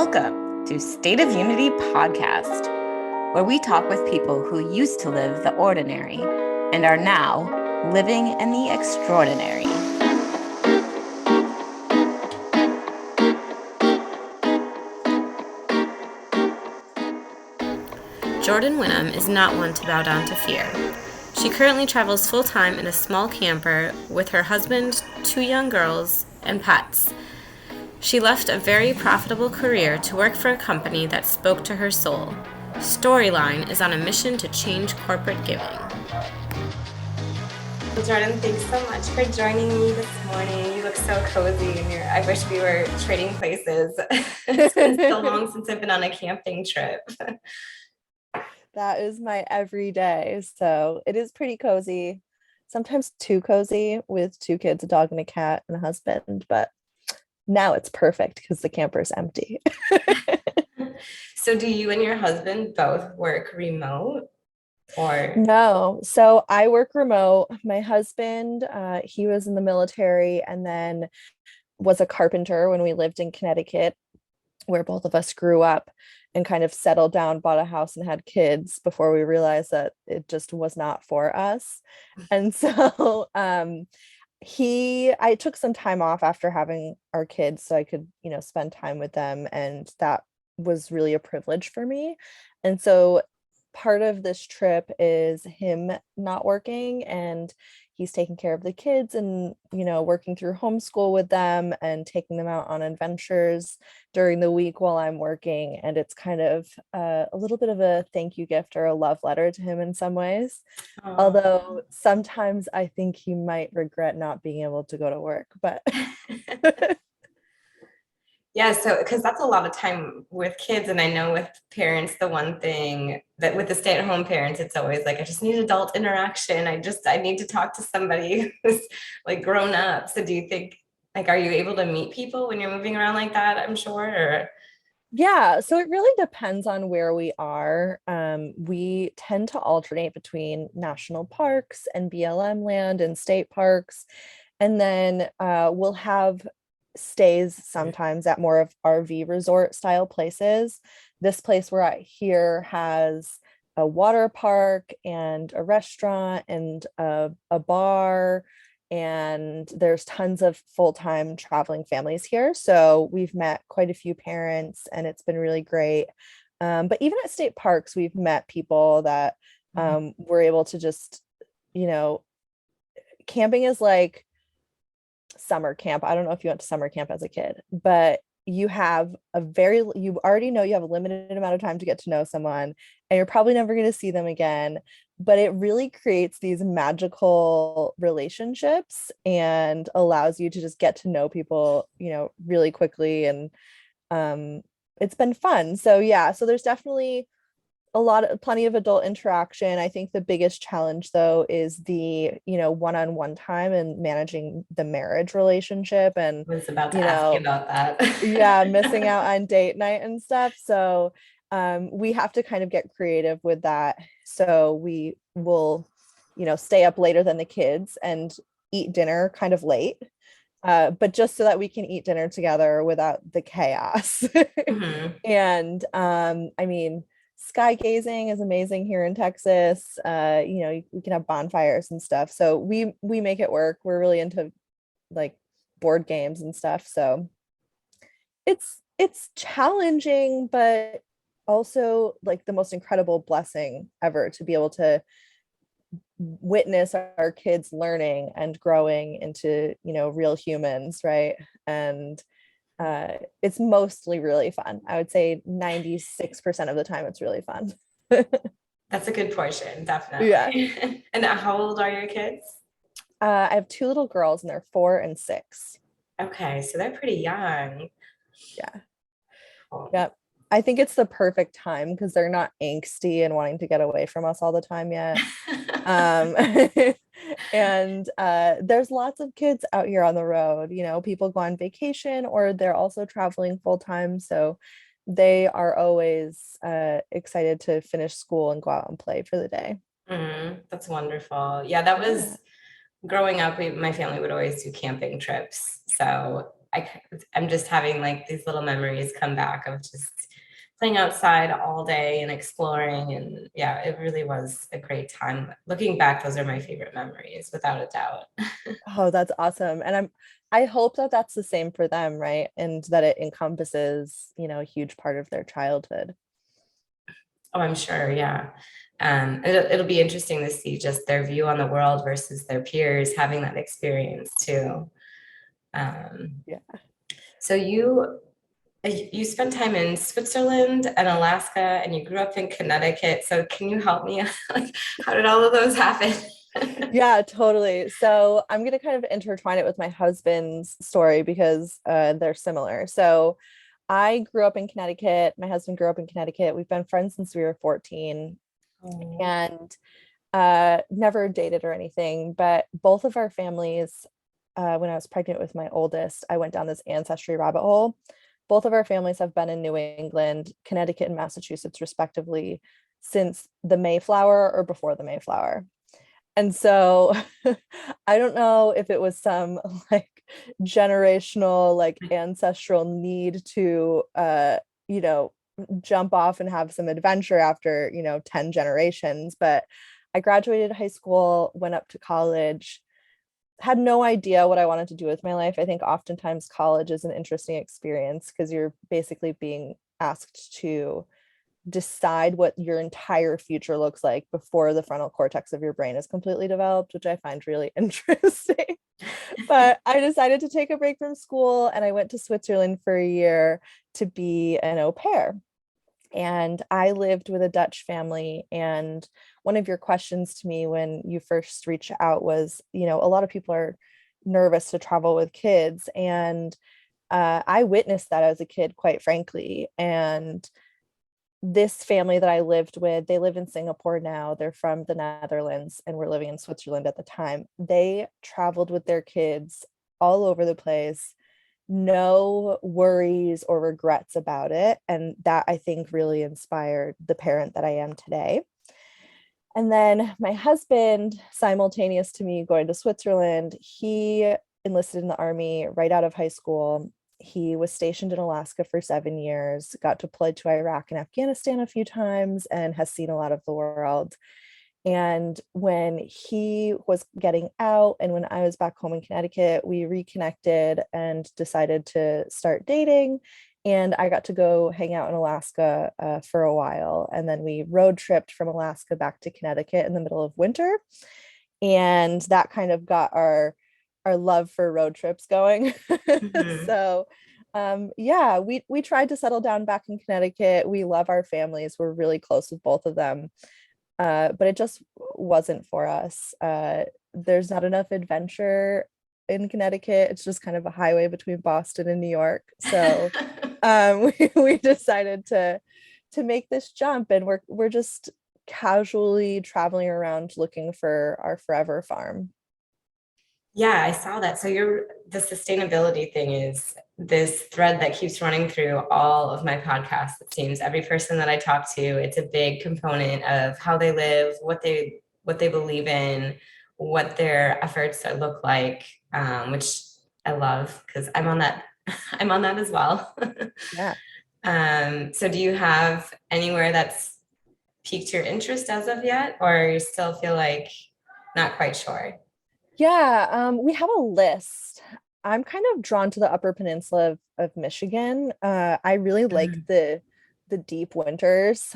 Welcome to State of Unity podcast, where we talk with people who used to live the ordinary and are now living in the extraordinary. Jordan Whinnem is not one to bow down to fear. She currently travels full-time in a small camper with her husband, 2 young girls, and pets. She left a very profitable career to work for a company that spoke to her soul. StoryLine is on a mission to change corporate giving. Well, Jordan, thanks so much for joining me this morning. You look so cozy, and I wish we were trading places. It's been so long since I've been on a camping trip. That is my everyday. So it is pretty cozy. Sometimes too cozy with 2 kids, a dog and a cat and a husband, but now it's perfect because the camper is empty. So do you and your husband both work remote or? No, so I work remote. My husband, he was in the military and then was a carpenter when we lived in Connecticut, where both of us grew up and kind of settled down, bought a house and had kids before we realized that it just was not for us. And so I took some time off after having our kids so I could, spend time with them, and that was really a privilege for me. And so part of this trip is him not working, and he's taking care of the kids and, working through homeschool with them and taking them out on adventures during the week while I'm working. And it's kind of a little bit of a thank you gift or a love letter to him in some ways. Although sometimes I think he might regret not being able to go to work, but Yeah, so because that's a lot of time with kids, and I know with parents, the one thing that with the stay-at-home parents, it's always like, I just need adult interaction. I need to talk to somebody who's like grown up. So do you think, like, are you able to meet people when you're moving around like that, I'm sure, or? yeah, so it really depends on where we are. We tend to alternate between national parks and BLM land and state parks. And then we'll have stays sometimes at more of RV resort style places. This place where I here has a water park and a restaurant and a bar, and there's tons of full-time traveling families here. So we've met quite a few parents and it's been really great. But even at state parks, we've met people that were able to just, camping is like summer camp. I don't know if you went to summer camp as a kid, but you already know you have a limited amount of time to get to know someone, and you're probably never going to see them again. But it really creates these magical relationships and allows you to just get to know people, really quickly. And it's been fun. So yeah, so there's definitely plenty of adult interaction. I think the biggest challenge though is the, one-on-one time and managing the marriage relationship, and I was about to ask you about that. yeah, missing out on date night and stuff. So we have to kind of get creative with that. So we will, stay up later than the kids and eat dinner kind of late. But just so that we can eat dinner together without the chaos. Mhm. And I mean, sky gazing is amazing here in Texas. We can have bonfires and stuff. So we make it work. We're really into like board games and stuff. So it's challenging, but also like the most incredible blessing ever to be able to witness our kids learning and growing into, real humans, right? And it's mostly really fun. I would say 96% of the time it's really fun. That's a good portion, definitely. Yeah. And how old are your kids? I have 2 little girls and they're 4 and 6. Okay, so they're pretty young. Yeah. Cool. Yep. I think it's the perfect time because they're not angsty and wanting to get away from us all the time yet. Um, and there's lots of kids out here on the road. People go on vacation or they're also traveling full time. So they are always excited to finish school and go out and play for the day. That's wonderful. Yeah, that was growing up. My family would always do camping trips. So I'm just having like these little memories come back of just playing outside all day and exploring. And yeah, it really was a great time. Looking back, those are my favorite memories, without a doubt. Oh, that's awesome. And I hope that that's the same for them, right? And that it encompasses, a huge part of their childhood. Oh, I'm sure. Yeah. It'll be interesting to see just their view on the world versus their peers having that experience too. Um, Yeah. so you spent time in Switzerland and Alaska, and you grew up in Connecticut. So can you help me? Like, how did all of those happen? Yeah, totally. So I'm going to kind of intertwine it with my husband's story because they're similar. So I grew up in Connecticut. My husband grew up in Connecticut. We've been friends since we were 14 Oh, and never dated or anything. But both of our families, when I was pregnant with my oldest, I went down this ancestry rabbit hole. Both of our families have been in New England, Connecticut, and Massachusetts, respectively, since the Mayflower or before the Mayflower. And so I don't know if it was some like generational, like ancestral need to you know, jump off and have some adventure after, 10 generations. But I graduated high school, went up to college, had no idea what I wanted to do with my life. I think oftentimes college is an interesting experience because you're basically being asked to decide what your entire future looks like before the frontal cortex of your brain is completely developed, which I find really interesting. But I decided to take a break from school and I went to Switzerland for a year to be an au pair. And I lived with a Dutch family. And one of your questions to me when you first reached out was, a lot of people are nervous to travel with kids. And I witnessed that as a kid, quite frankly. And this family that I lived with, they live in Singapore now. They're from the Netherlands and were living in Switzerland at the time. They traveled with their kids all over the place, no worries or regrets about it. And that I think really inspired the parent that I am today. And then my husband, simultaneous to me going to Switzerland, he enlisted in the army right out of high school. He was stationed in Alaska for 7 years, got deployed to Iraq and Afghanistan a few times, and has seen a lot of the world. And when he was getting out, and when I was back home in Connecticut, we reconnected and decided to start dating. And I got to go hang out in Alaska for a while. And then we road tripped from Alaska back to Connecticut in the middle of winter. And that kind of got our love for road trips going. mhm. So yeah, we tried to settle down back in Connecticut. We love our families. We're really close with both of them. But it just wasn't for us. There's not enough adventure in Connecticut. It's just kind of a highway between Boston and New York. So we decided to make this jump, and we're just casually traveling around looking for our forever farm. Yeah, I saw that. So the sustainability thing is this thread that keeps running through all of my podcasts. It seems every person that I talk to, it's a big component of how they live, what they believe in, what their efforts look like, which I love because I'm on that. I'm on that as well. Yeah. So do you have anywhere that's piqued your interest as of yet, or you still feel like not quite sure? Yeah, we have a list. I'm kind of drawn to the Upper Peninsula of Michigan. I really like the deep winters.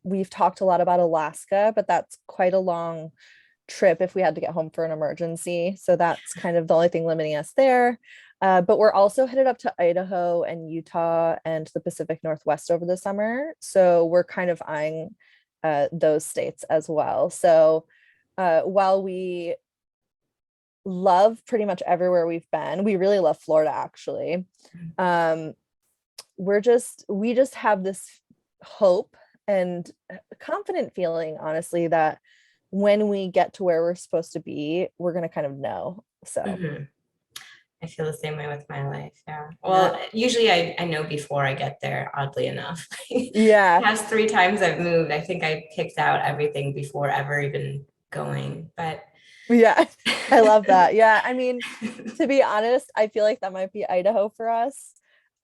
We've talked a lot about Alaska, but that's quite a long trip if we had to get home for an emergency. So that's kind of the only thing limiting us there. But we're also headed up to Idaho and Utah and the Pacific Northwest over the summer. So we're kind of eyeing those states as well. So while we love pretty much everywhere we've been, we really love Florida actually. Um, we just have this hope and confident feeling, honestly, that when we get to where we're supposed to be, we're going to kind of know. So, Mhm. I feel the same way with my life. Yeah. yeah. Well, usually I know before I get there, oddly enough. Yeah. Past 3 times I've moved, I think I picked out everything before ever even going. But Yeah, I love that. Yeah, I mean, to be honest, I feel like that might be Idaho for us.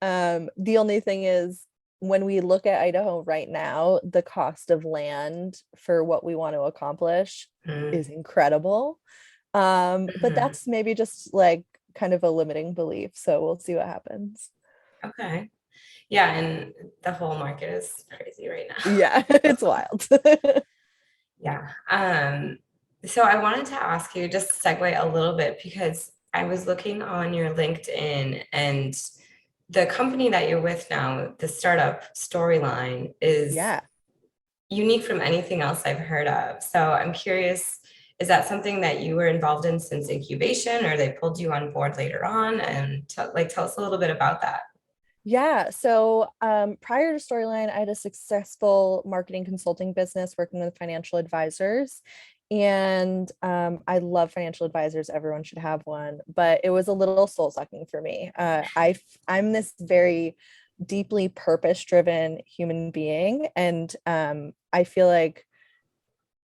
The only thing is when we look at Idaho right now, the cost of land for what we want to accomplish is Mm, incredible. But mhm. that's maybe just like kind of a limiting belief. So we'll see what happens. Okay. Yeah, and the whole market is crazy right Yeah, now. it's wild. Yeah. So I wanted to ask you, just segue a little bit because I was looking on your LinkedIn and the company that you're with now, the startup StoryLine, is Yeah. unique from anything else I've heard of. So I'm curious, is that something that you were involved in since incubation or they pulled you on board later on? And tell us a little bit about that. Yeah. So prior to Storyline, I had a successful marketing consulting business working with financial advisors. And I love financial advisors. Everyone should have one, but it was a little soul sucking for me. I'm this very deeply purpose driven human being. And I feel like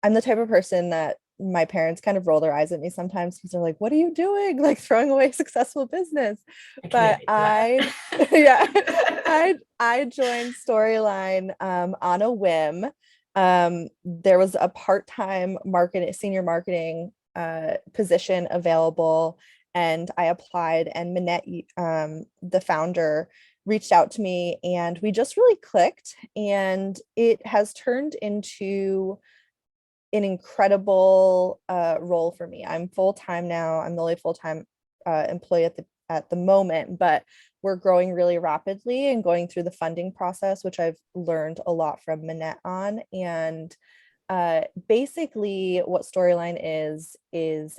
I'm the type of person that my parents kind of roll their eyes at me sometimes because they're like, "What are you doing? Like throwing away successful business." I can But relate to I, yeah, that. I joined Storyline on a whim. There was a part-time marketing, senior marketing position available, and I applied. And Minette, the founder, reached out to me, and we just really clicked. And it has turned into an incredible role for me. I'm full time now. I'm the only full time employee at the moment, but we're growing really rapidly and going through the funding process, which I've learned a lot from Minette on. And basically, what Storyline is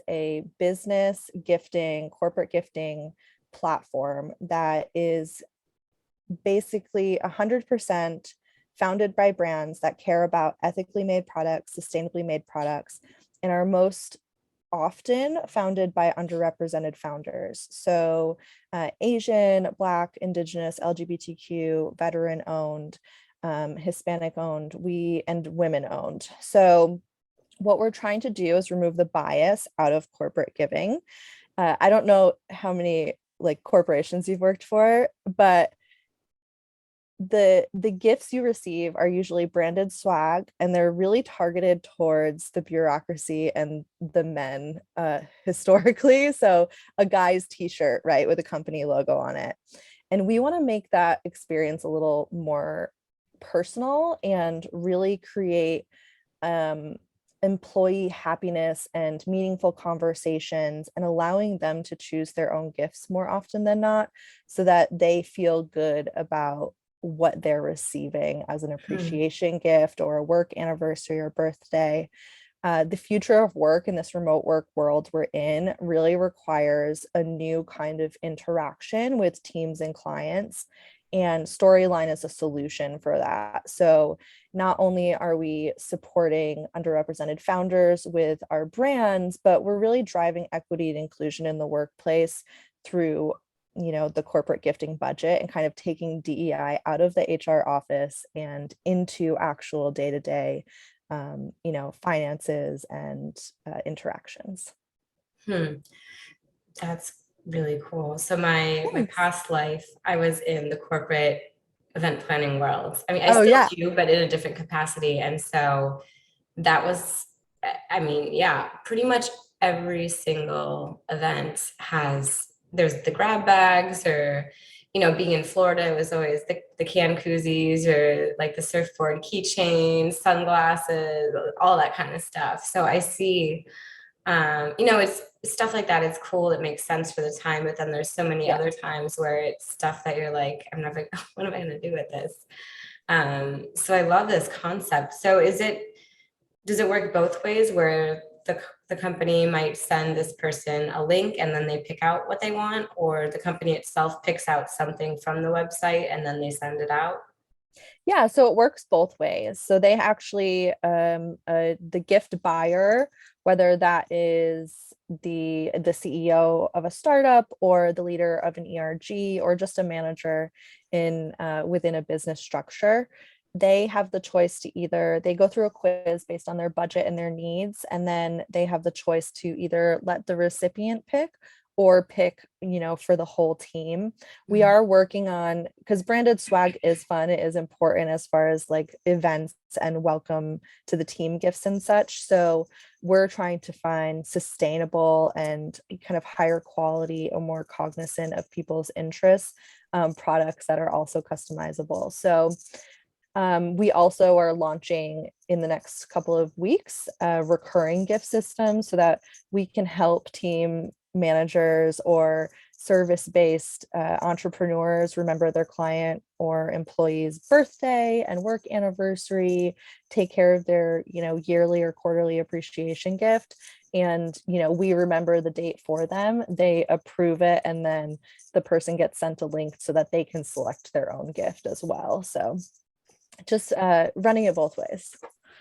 a business gifting, corporate gifting platform that is basically 100% founded by brands that care about ethically made products, sustainably made products, and are most often founded by underrepresented founders. So, Asian, Black, Indigenous, LGBTQ, veteran owned, Hispanic owned, and women owned. So, what we're trying to do is remove the bias out of corporate giving. I don't know how many like corporations you've worked for, but the gifts you receive are usually branded swag, and they're really targeted towards the bureaucracy and the men historically. So a guy's t-shirt, right, with a company logo on it. And we want to make that experience a little more personal and really create um, employee happiness and meaningful conversations, and allowing them to choose their own gifts more often than not, so that they feel good about what they're receiving as an Hmm. appreciation gift or a work anniversary or birthday. The future of work in this remote work world we're in really requires a new kind of interaction with teams and clients. And Storyline is a solution for that. So, not only are we supporting underrepresented founders with our brands, but we're really driving equity and inclusion in the workplace through the corporate gifting budget, and kind of taking DEI out of the HR office and into actual day-to-day finances and interactions. Hmm. That's really cool. So my Thanks. past life, I was in the corporate event planning world. I mean, I Oh still yeah. do, but in a different capacity. And so that was, I mean, yeah, pretty much every single event has, there's the grab bags or, being in Florida, it was always the can koozies or like the surfboard keychains, sunglasses, all that kind of stuff. So I see it's stuff like that. It's cool. It makes sense for the time, but then there's so many Yeah. other times where it's stuff that you're like, I'm never, what am I going to do with this? So I love this concept. So does it work both ways where the company might send this person a link and then they pick out what they want, or the company itself picks out something from the website and then they send it out? Yeah, so it works both ways. So they actually, the gift buyer, whether that is the CEO of a startup or the leader of an ERG or just a manager in within a business structure, they have the choice to either they go through a quiz based on their budget and their needs, and then they have the choice to either let the recipient pick or pick, for the whole team. We Mhm. are working on, because branded swag is fun, it is important as far as like events and welcome to the team gifts and such. So we're trying to find sustainable and kind of higher quality or more cognizant of people's interests, products that are also customizable. So we also are launching in the next couple of weeks a recurring gift system so that we can help team managers or service-based entrepreneurs remember their client or employee's birthday and work anniversary, take care of their, yearly or quarterly appreciation gift. And, we remember the date for them, they approve it, and then the person gets sent a link so that they can select their own gift as well. So just running it both ways.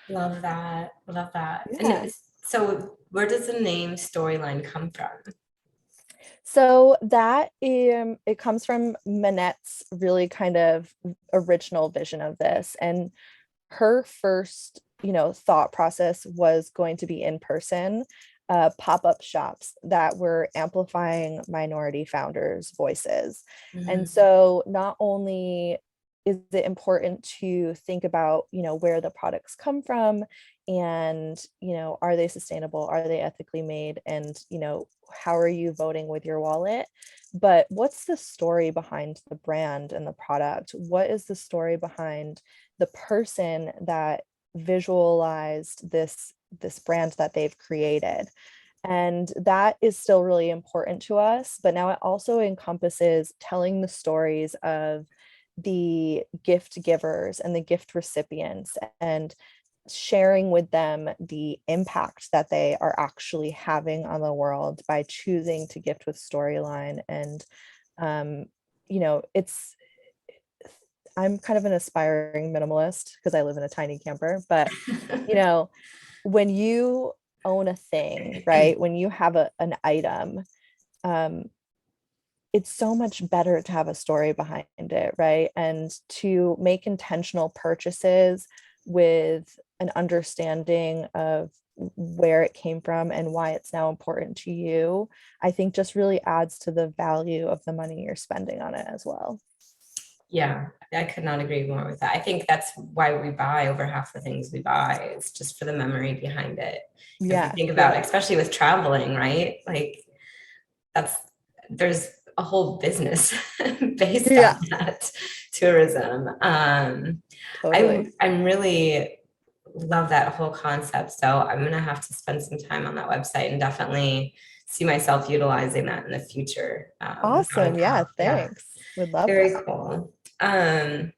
Love that. Love that. And Yeah. so where does the name Storyline come from? So that it comes from Manette's really kind of original vision of this, and her first, thought process was going to be in person, pop-up shops that were amplifying minority founders' voices. And Mhm. so not only is it important to think about, where the products come from and, are they sustainable? Are they ethically made? And, how are you voting with your wallet? But what's the story behind the brand and the product? What is the story behind the person that visualized this brand that they've created? And that is still really important to us, but now it also encompasses telling the stories of the gift givers and the gift recipients, and sharing with them the impact that they are actually having on the world by choosing to gift with Storyline. And um, it's I'm kind of an aspiring minimalist because I live in a tiny camper, but you know, when you own a thing, right? When you have an item, um, it's so much better to have a story behind it, right? And to make intentional purchases with an understanding of where it came from and why it's now important to you, I think just really adds to the value of the money you're spending on it as well. Yeah, I could not agree more with that. I think that's why we buy over half the things we buy. It's just for the memory behind it. If you Yeah, think about yeah, it, especially with traveling, right? Like that's there's a whole business based on yeah, that tourism. totally. I'm really love that whole concept. So I'm gonna have to spend some time on that website and definitely see myself utilizing that in the future. On Awesome. Yeah, account. Yeah, thanks. Would love very that. cool. Um,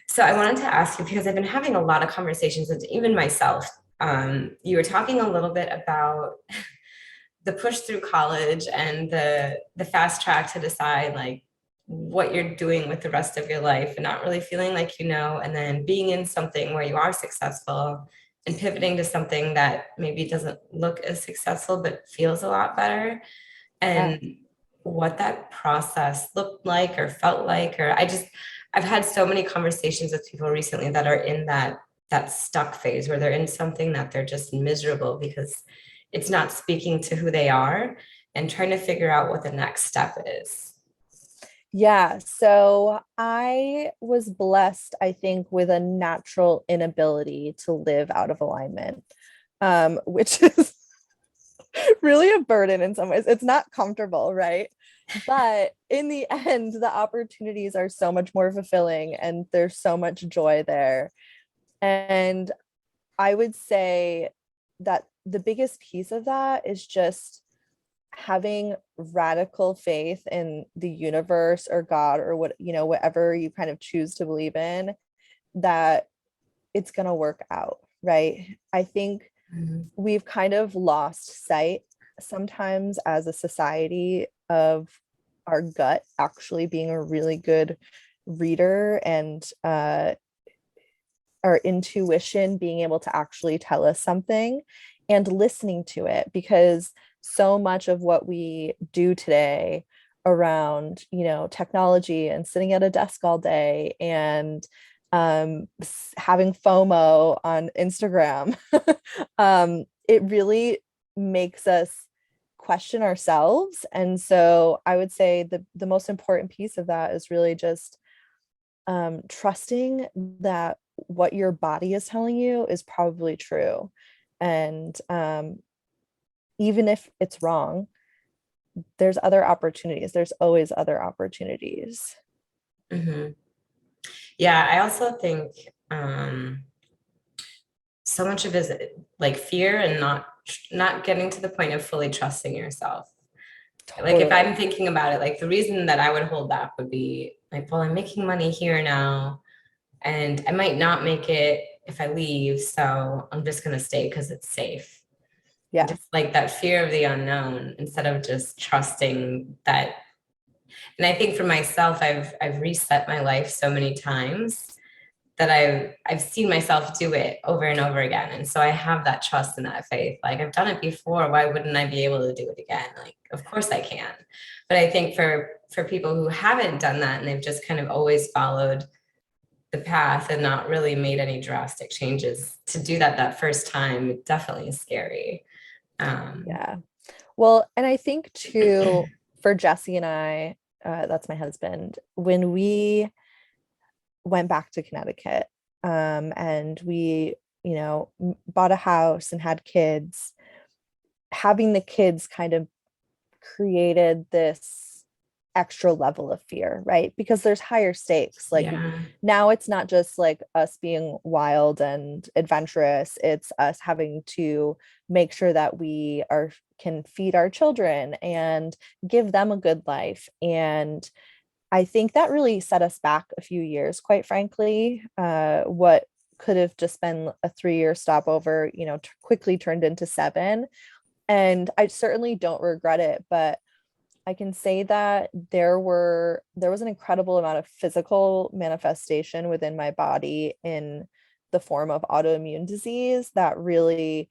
so I wanted to ask you because I've been having a lot of conversations with even myself. You were talking a little bit about the push through college and the fast track to decide like what you're doing with the rest of your life and not really feeling like and then being in something where you are successful and pivoting to something that maybe doesn't look as successful but feels a lot better, Yeah. and what that process looked like or felt like. Or I've had so many conversations with people recently that are in that stuck phase where they're in something that they're just miserable because it's not speaking to who they are, and trying to figure out what the next step is. Yeah, so I was blessed, I think, with a natural inability to live out of alignment, which is really a burden in some ways. It's not comfortable, right? But in the end, the opportunities are so much more fulfilling and there's so much joy there. And I would say that the biggest piece of that is just having radical faith in the universe or God or whatever you kind of choose to believe in, that it's going to work out, right? I think Mhm. we've kind of lost sight sometimes as a society of our gut actually being a really good reader, and our intuition being able to actually tell us something and listening to it, because so much of what we do today around technology and sitting at a desk all day and having FOMO on Instagram. It really makes us question ourselves. And so I would say the most important piece of that is really just trusting that what your body is telling you is probably true. And even if it's wrong, there's other opportunities. There's always other opportunities. Hmm. Yeah, I also think so much of it is like fear and not getting to the point of fully trusting yourself. Like if I'm Totally. thinking about it, like the reason that I would hold back would be like, well, I'm making money here now, and I might not make it if I leave, so I'm just gonna stay because it's safe. And Yeah. just like that fear of the unknown instead of just trusting that. And I think for myself, I've reset my life so many times that I've seen myself do it over and over again. And so I have that trust and that faith. Like I've done it before, why wouldn't I be able to do it again? Like of course I can. But I think for people who haven't done that and they've just kind of always followed the path and not really made any drastic changes, to do that first time, it definitely is scary. Um, Yeah. Well, and I think too, for Jesse and I, that's my husband, when we went back to Connecticut, and we, bought a house and had kids, having the kids kind of created this extra level of fear, right? Because there's higher stakes. Like yeah. now it's not just like us being wild and adventurous, it's us having to make sure that we are can feed our children and give them a good life. And I think that really set us back a few years, quite frankly. What could have just been a 3-year stopover, quickly turned into 7. And I certainly don't regret it, but I can say that there was an incredible amount of physical manifestation within my body in the form of autoimmune disease that really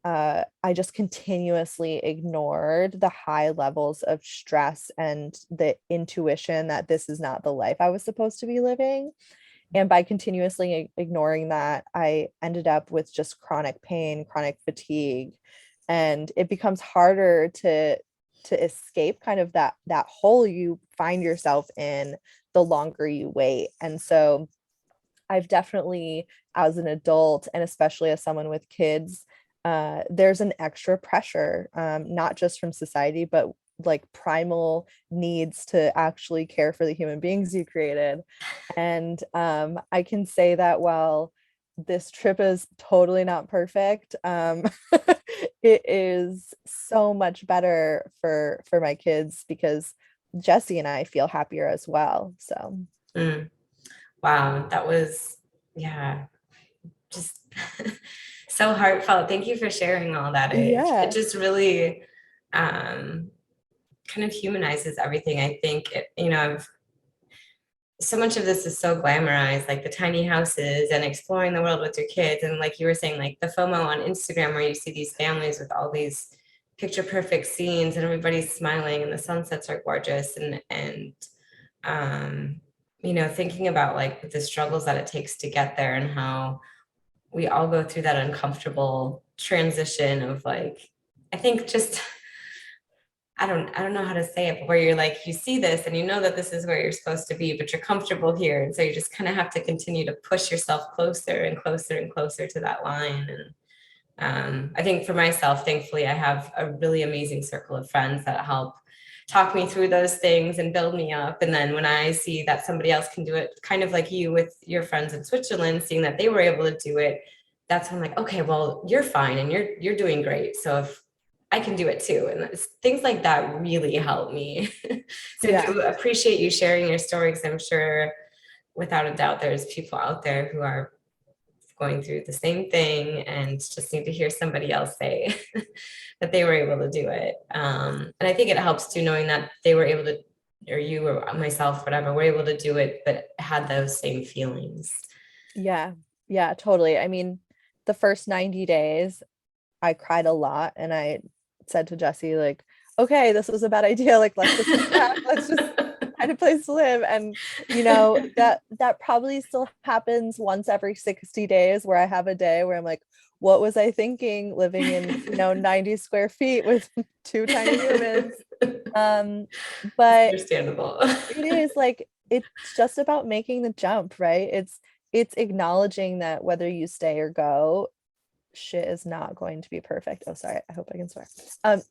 I just continuously ignored the high levels of stress and the intuition that this is not the life I was supposed to be living. And by continuously ignoring that, I ended up with just chronic pain, chronic fatigue, and it becomes harder to escape kind of that hole you find yourself in the longer you wait. And so I've definitely, as an adult and especially as someone with kids, there's an extra pressure, not just from society, but like primal needs to actually care for the human beings you created. And I can say that while this trip is totally not perfect, it is so much better for my kids because Jesse and I feel happier as well. So Mm. Wow, that was, yeah, just so heartfelt. Thank you for sharing all that. It yeah, just really um, kind of humanizes everything. I think so much of this is so glamorized, like the tiny houses and exploring the world with your kids. And like you were saying, like the FOMO on Instagram, where you see these families with all these picture perfect scenes and everybody's smiling and the sunsets are gorgeous. And um, thinking about like the struggles that it takes to get there and how we all go through that uncomfortable transition of like, I think just I don't know how to say it, but where you're like, you see this and you know that this is where you're supposed to be, but you're comfortable here. And so you just kind of have to continue to push yourself closer and closer and closer to that line. And I think for myself, thankfully, I have a really amazing circle of friends that help talk me through those things and build me up. And then when I see that somebody else can do it, kind of like you with your friends in Switzerland, seeing that they were able to do it, that's when I'm like, okay, well, you're fine and you're doing great. So if I can do it too. And things like that really help me. So I yeah, do appreciate you sharing your story because I'm sure without a doubt there's people out there who are going through the same thing and just need to hear somebody else say that they were able to do it. And I think it helps too, knowing that they were able to, or you or myself, whatever, were able to do it, but had those same feelings. yeah, yeah, totally. I mean, the first 90 days, I cried a lot and I said to Jesse, like, okay, this was a bad idea. Like, let's just step back. Let's just find a place to live. And that probably still happens once every 60 days, where I have a day where I'm like, what was I thinking living in 90 square feet with two tiny humans? But Understandable. it is like, it's just about making the jump, right? It's acknowledging that whether you stay or go, shit is not going to be perfect. Oh, sorry. I hope I can swear.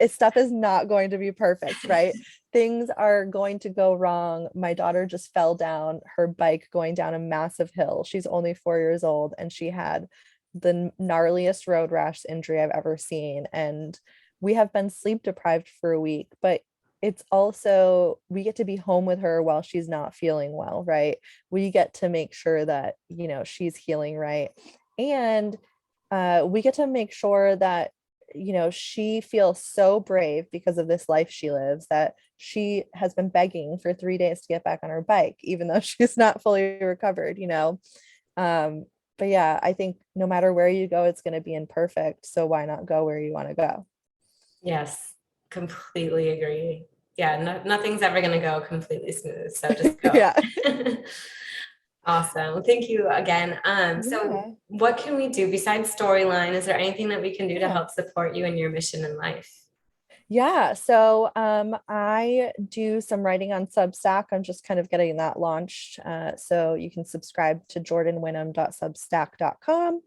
Stuff is not going to be perfect, right? Things are going to go wrong. My daughter just fell down her bike going down a massive hill. She's only 4 years old, and she had the gnarliest road rash injury I've ever seen. And we have been sleep deprived for a week, but it's also, we get to be home with her while she's not feeling well, right? We get to make sure that, she's healing right. And we get to make sure that she feels so brave because of this life she lives, that she has been begging for 3 days to get back on her bike, even though she's not fully recovered. But yeah, I think no matter where you go, it's going to be imperfect, so why not go where you want to go? Yes, completely agree. Yeah, nothing's ever going to go completely smooth, so just go. Yeah. Awesome. Thank you again. Yeah. So what can we do besides StoryLine? Is there anything that we can do to help support you in your mission in life? Yeah, so I do some writing on Substack. I'm just kind of getting that launched. So you can subscribe to jordanwhinnem.substack.com.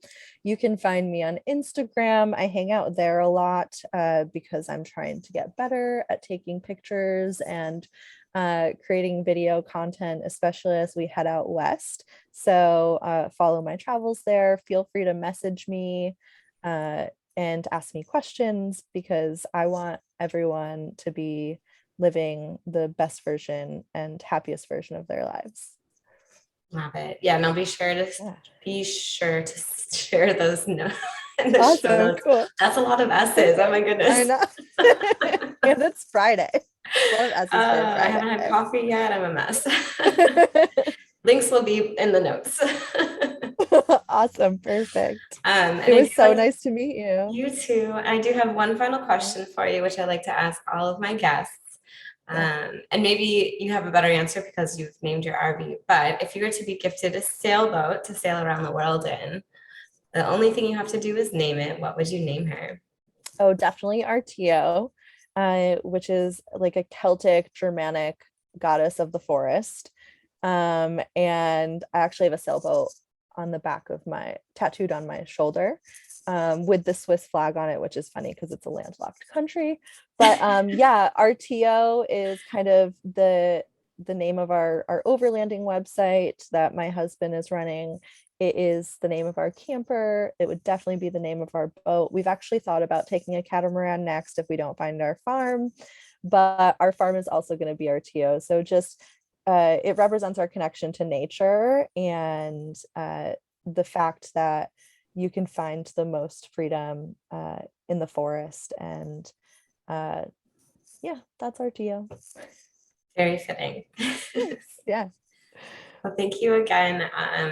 You can find me on Instagram. I hang out there a lot because I'm trying to get better at taking pictures and creating video content, especially as we head out west. So follow my travels there. Feel free to message me. And ask me questions, because I want everyone to be living the best version and happiest version of their lives. Love it. Yeah, and I'll be sure to share those notes in the show Awesome, notes. cool. That's a lot of S's. Oh my goodness. I know. And it's Friday. A lot of S's for Friday. I haven't had coffee yet. I'm a mess. Links will be in the notes. Awesome. Perfect. It was so nice to meet you. You too. I do have one final question for you, which I like to ask all of my guests. And maybe you have a better answer because you've named your RV, but if you were to be gifted a sailboat to sail around the world in, the only thing you have to do is name it. What would you name her? Oh, definitely Artio, which is like a Celtic Germanic goddess of the forest. And I actually have a sailboat on the back of tattooed on my shoulder, with the Swiss flag on it, which is funny because it's a landlocked country. But yeah, Artio is kind of the name of our overlanding website that my husband is running. It is the name of our camper. It would definitely be the name of our boat. We've actually thought about taking a catamaran next if we don't find our farm, but our farm is also going to be Artio. So just it represents our connection to nature, and the fact that you can find the most freedom in the forest. And yeah, that's Artio. Very fitting. Yeah. Well, thank you again.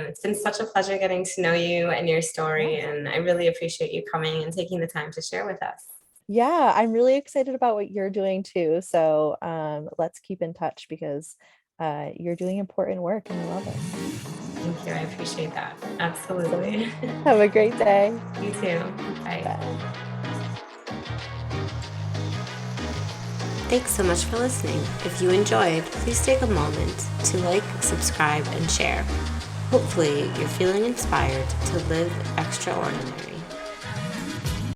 It's been such a pleasure getting to know you and your story, and I really appreciate you coming and taking the time to share with us. Yeah, I'm really excited about what you're doing too. So let's keep in touch, because you're doing important work and I love it. Thank you. I appreciate that. Absolutely. Have a great day. You too. Bye. Bye. Thanks so much for listening. If you enjoyed, please take a moment to like, subscribe, and share. Hopefully, you're feeling inspired to live extraordinary.